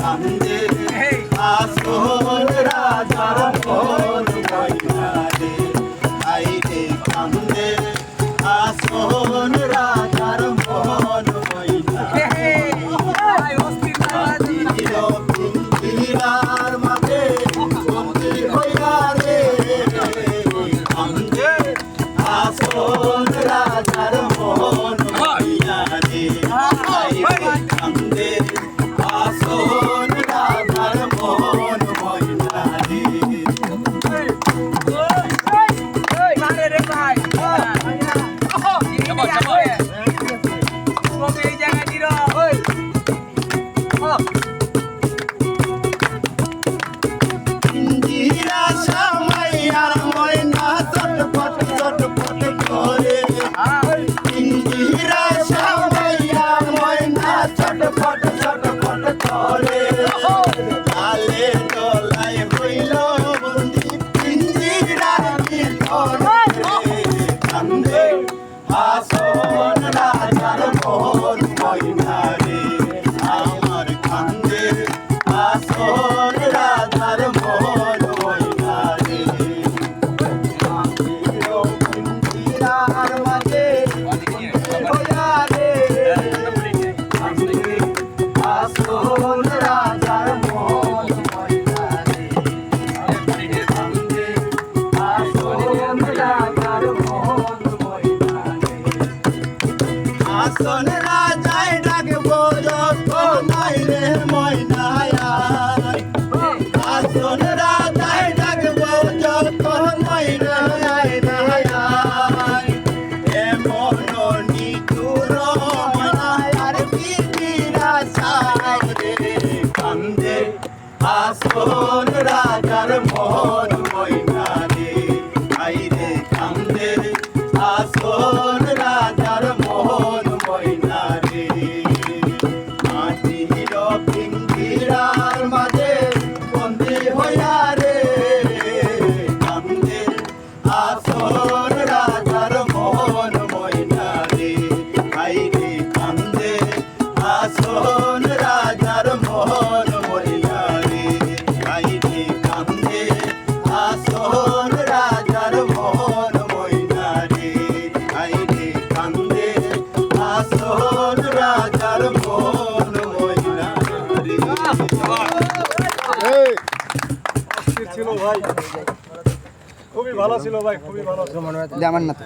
কান্দে আসল রাজার মন ময়না রে আইরে কান্দে আসল রাজার মন ময়না পিঞ্জিরার মাঝে বন্দি হইয়া রে কান্দে আসল রাজার মন ময়না রে আইরে কান্দে আসল রাজার মন ময়না রে পিঞ্জিরা সামাইয়ার ময়না চটপট চটপট করে পিঞ্জিরা সামাইয়ার ময়না চটপট চটপট করে লালে দোলায় হইল বন্দি পিঞ্জিরার ভিতরে কান্দে আসল রাজার মন ময়না রে আমার কান্দে আসল রাজার মন ময়না রে পিঞ্জিরার মাঝে হইয়া রে কান্দে আসল রাজার মন ময়না রে কান্দে আসল রাজার মন ময়না রে আসল রাজায় ডাকবো যখন রে ময়নায় আসল রাজায় ডাকবো যখন ময়নায় এমন নিতুর ময়নায় আর পিঞ্জিরা সামনে কান্দে আসল রাজার মন ময়না রে আইরে কান্দে আসল রাজার মন ময়না রে মাটির পিঞ্জিরার মাঝে বন্দি হইয়া রে কান্দে আসল রাজার মন ময়না রে আইরে কান্দে আসল রাজার মন ময়না রে আইরে কান্দে আসল রাজার মন ময়না রে আইরে কান্দে আসল রাজার মন ময়না রে ছিল ভাই খুবই ভালো ছিল ভাই খুবই ভালো ছিল আমার না তো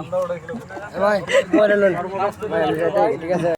আমরা ওটা ভাই ঠিক আছে